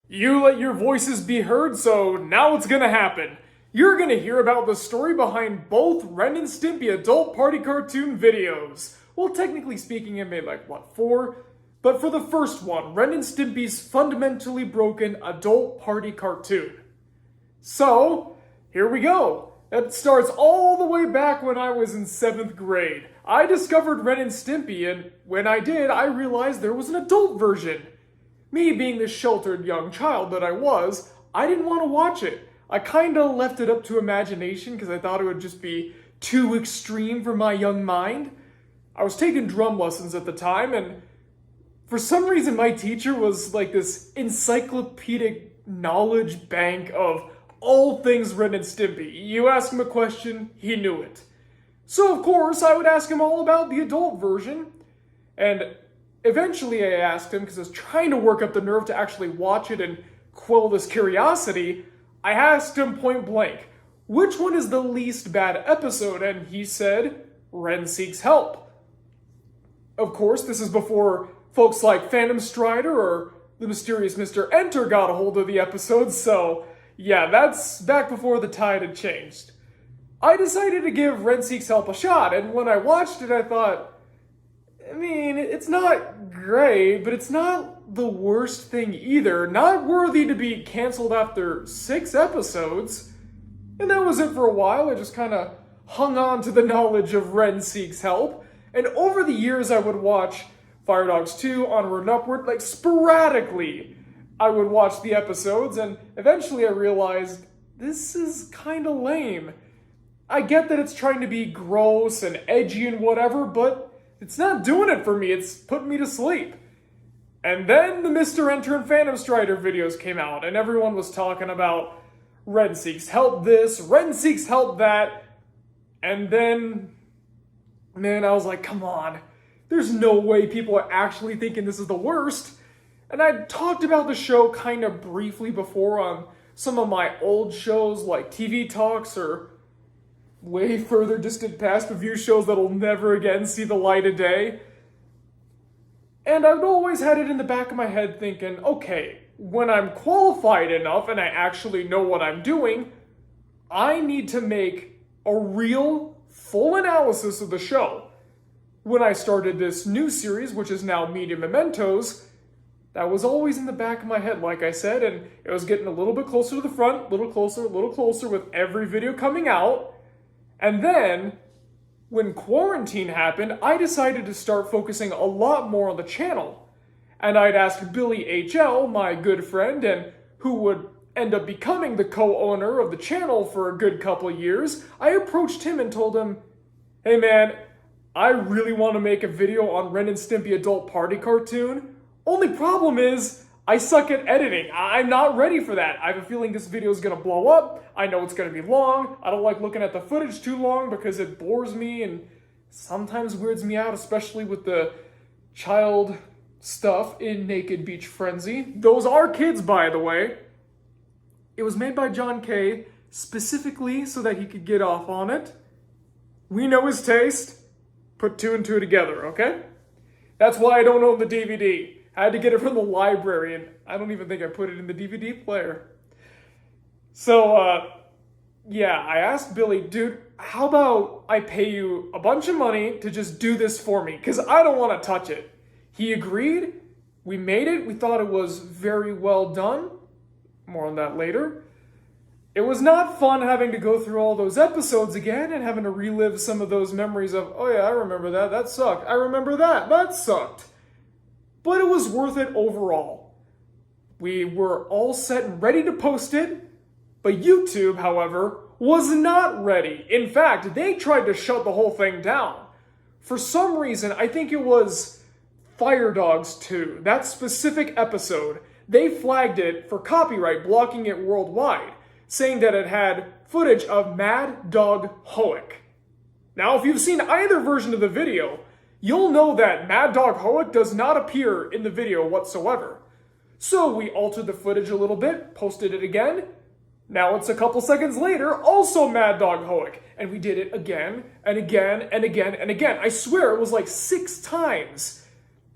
You let your voices be heard, so now it's gonna happen. You're gonna hear about the story behind both Ren and Stimpy adult party cartoon videos. Well, technically speaking, it made four? But for the first one, Ren and Stimpy's fundamentally broken adult party cartoon. So, here we go. It starts all the way back when I was in 7th grade. I discovered Ren and Stimpy, and when I did, I realized there was an adult version. Me being the sheltered young child that I was, I didn't want to watch it. I kinda left it up to imagination because I thought it would just be too extreme for my young mind. I was taking drum lessons at the time, and for some reason my teacher was like this encyclopedic knowledge bank of all things Ren and Stimpy. You ask him a question, he knew it. So of course I would ask him all about the adult version, and eventually I asked him, because I was trying to work up the nerve to actually watch it and quell this curiosity, I asked him point blank, which one is the least bad episode? And he said, Ren Seeks Help. Of course, this is before folks like Phantom Strider or the mysterious Mr. Enter got a hold of the episode, so yeah, that's back before the tide had changed. I decided to give Ren Seeks Help a shot, and when I watched it, I thought, it's not great, but it's not the worst thing either. Not worthy to be canceled after 6 episodes. And that was it for a while. I just kind of hung on to the knowledge of Ren Seeks Help. And over the years, I would watch Fire Dogs 2, Onward and Upward, like sporadically. I would watch the episodes, and eventually I realized this is kind of lame. I get that it's trying to be gross and edgy and whatever, but it's not doing it for me. It's putting me to sleep. And then the Mr. Enter and Phantom Strider videos came out, and everyone was talking about Ren Seeks Help this, Ren Seeks Help that. And then, I was like, come on. There's no way people are actually thinking this is the worst. And I talked about the show kind of briefly before on some of my old shows like TV Talks or way further distant past review shows that'll never again see the light of day. And I've always had it in the back of my head thinking, okay, when I'm qualified enough and I actually know what I'm doing, I need to make a real, full analysis of the show. When I started this new series, which is now Media Mementos, that was always in the back of my head, like I said, and it was getting a little bit closer to the front, a little closer with every video coming out. And then, when quarantine happened, I decided to start focusing a lot more on the channel. And I'd asked Billy HL, my good friend, and who would end up becoming the co-owner of the channel for a good couple of years, I approached him and told him, hey man, I really want to make a video on Ren and Stimpy adult party cartoon. Only problem is, I suck at editing. I'm not ready for that. I have a feeling this video is going to blow up. I know it's going to be long. I don't like looking at the footage too long because it bores me and sometimes weirds me out, especially with the child stuff in Naked Beach Frenzy. Those are kids, by the way. It was made by John Kay specifically so that he could get off on it. We know his taste. Put 2 and 2 together, okay? That's why I don't own the DVD. I had to get it from the library, and I don't even think I put it in the DVD player. So, yeah, I asked Billy, dude, how about I pay you a bunch of money to just do this for me? Because I don't want to touch it. He agreed. We made it. We thought it was very well done. More on that later. It was not fun having to go through all those episodes again and having to relive some of those memories of, oh yeah, I remember that. That sucked. I remember that. That sucked. But it was worth it overall. We were all set and ready to post it, but YouTube, however, was not ready. In fact, they tried to shut the whole thing down. For some reason, I think it was Fire Dogs 2, that specific episode, they flagged it for copyright, blocking it worldwide, saying that it had footage of Mad Dog Hoek. Now, if you've seen either version of the video, you'll know that Mad Dog Hoek does not appear in the video whatsoever. So we altered the footage a little bit, posted it again. Now it's a couple seconds later, also Mad Dog Hoek. And we did it again, and again, and again, and again. I swear it was like 6 times.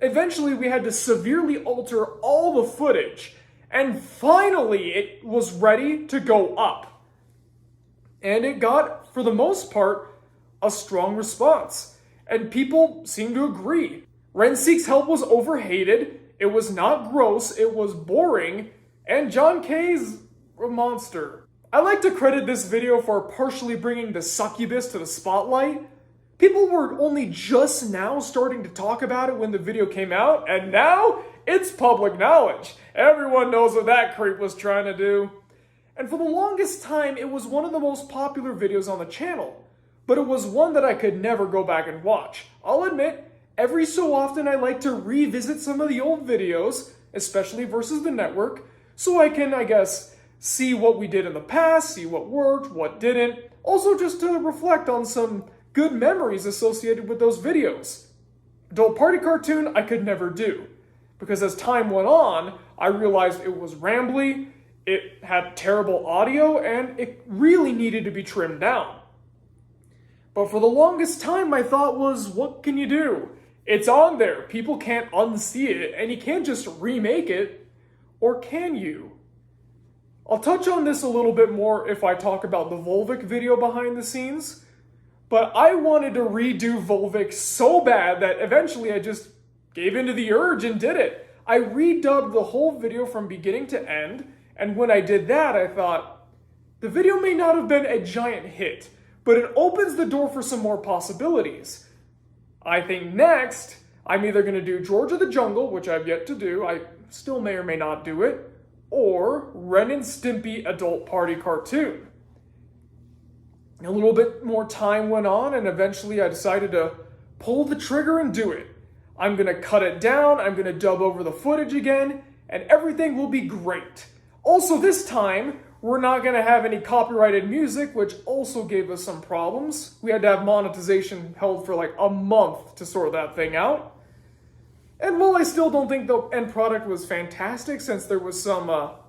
Eventually we had to severely alter all the footage. And finally, it was ready to go up. And it got, for the most part, a strong response. And people seemed to agree. Ren Seeks Help was overhated, it was not gross, it was boring, and John K's a monster. I like to credit this video for partially bringing the succubus to the spotlight. People were only just now starting to talk about it when the video came out, and now it's public knowledge. Everyone knows what that creep was trying to do. And for the longest time, it was one of the most popular videos on the channel, but it was one that I could never go back and watch. I'll admit, every so often I like to revisit some of the old videos, especially versus the network, so I can, I guess, see what we did in the past, see what worked, what didn't, also just to reflect on some good memories associated with those videos. Adult Party Cartoon I could never do, because as time went on, I realized it was rambly, it had terrible audio, and it really needed to be trimmed down. But for the longest time, my thought was, what can you do? It's on there, people can't unsee it, and you can't just remake it, or can you? I'll touch on this a little bit more if I talk about the Volvic video behind the scenes, but I wanted to redo Volvic so bad that eventually I just gave into the urge and did it. I redubbed the whole video from beginning to end, and when I did that, I thought, the video may not have been a giant hit, but it opens the door for some more possibilities. I think next, I'm either going to do George of the Jungle, which I've yet to do, I still may or may not do it, or Ren and Stimpy Adult Party Cartoon. A little bit more time went on, and eventually I decided to pull the trigger and do it. I'm going to cut it down, I'm going to dub over the footage again, and everything will be great. Also this time, we're not going to have any copyrighted music, which also gave us some problems. We had to have monetization held for like a month to sort that thing out. And while I still don't think the end product was fantastic, since there was some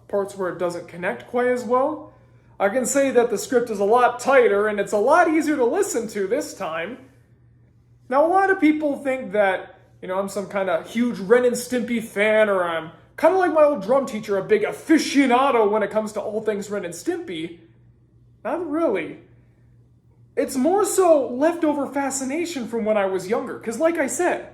parts where it doesn't connect quite as well, I can say that the script is a lot tighter and it's a lot easier to listen to this time. Now, a lot of people think that, I'm some kind of huge Ren and Stimpy fan, or I'm kind of like my old drum teacher, a big aficionado when it comes to all things Ren and Stimpy. Not really. It's more so leftover fascination from when I was younger, because like I said,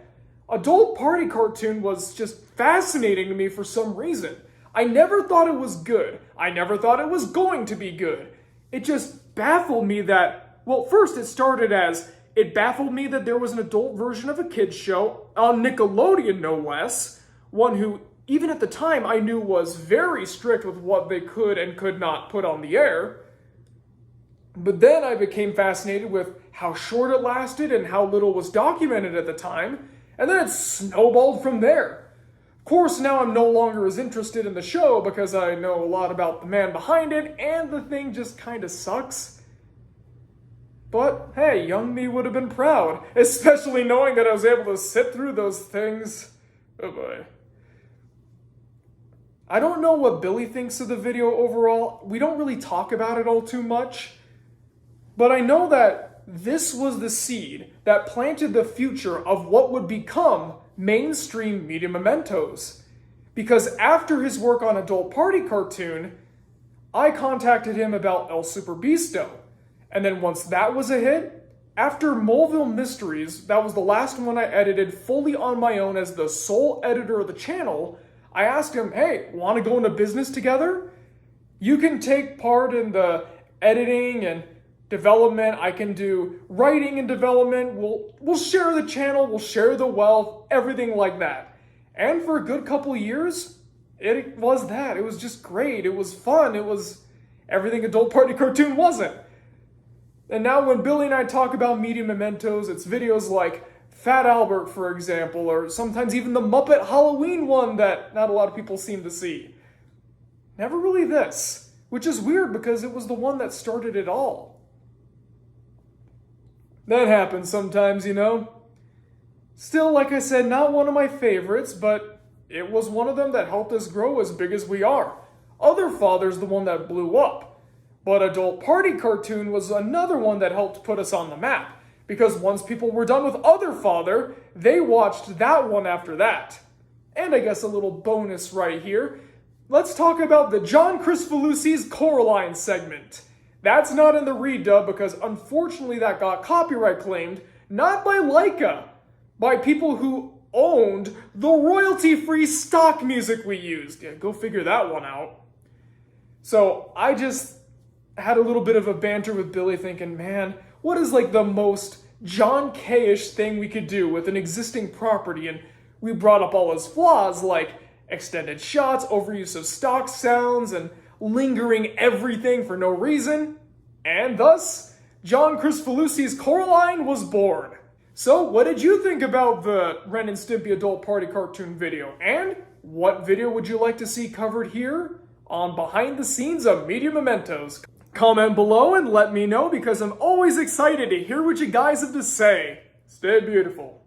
Adult Party Cartoon was just fascinating to me for some reason. I never thought it was good. I never thought it was going to be good. It just baffled me that, well, first it baffled me that there was an adult version of a kid's show on Nickelodeon, no less, one who, even at the time, I knew was very strict with what they could and could not put on the air. But then I became fascinated with how short it lasted and how little was documented at the time, and then it snowballed from there. Of course, now I'm no longer as interested in the show because I know a lot about the man behind it, and the thing just kind of sucks. But hey, young me would have been proud, especially knowing that I was able to sit through those things. Oh boy. I don't know what Billy thinks of the video overall. We don't really talk about it all too much. But I know that this was the seed that planted the future of what would become mainstream media mementos. Because after his work on Adult Party Cartoon, I contacted him about El Super Beasto. And then once that was a hit, after Moleville Mysteries, that was the last one I edited fully on my own as the sole editor of the channel, I asked him, hey, want to go into business together? You can take part in the editing and development, I can do writing and development, we'll share the channel, we'll share the wealth, everything like that. And for a good couple years, it was that. It was just great, it was fun, it was everything Adult Party Cartoon wasn't. And now when Billy and I talk about media mementos, it's videos like Fat Albert, for example, or sometimes even the Muppet Halloween one that not a lot of people seem to see. Never really this, which is weird because it was the one that started it all. That happens sometimes, Still, like I said, not one of my favorites, but it was one of them that helped us grow as big as we are. Other Father's the one that blew up. But Adult Party Cartoon was another one that helped put us on the map. Because once people were done with Other Father, they watched that one after that. And I guess a little bonus right here. let's talk about the John Kricfalusi's Coraline segment. That's not in the redub because unfortunately that got copyright claimed, not by Laika, by people who owned the royalty-free stock music we used. Yeah, go figure that one out. So I just had a little bit of a banter with Billy thinking, man, what is like the most John K-ish thing we could do with an existing property? And we brought up all his flaws like extended shots, overuse of stock sounds, and lingering everything for no reason. And thus, John Kricfalusi's Coraline was born. So, what did you think about the Ren and Stimpy Adult Party cartoon video? And what video would you like to see covered here on Behind the Scenes of Media Mementos? Comment below and let me know because I'm always excited to hear what you guys have to say. Stay beautiful.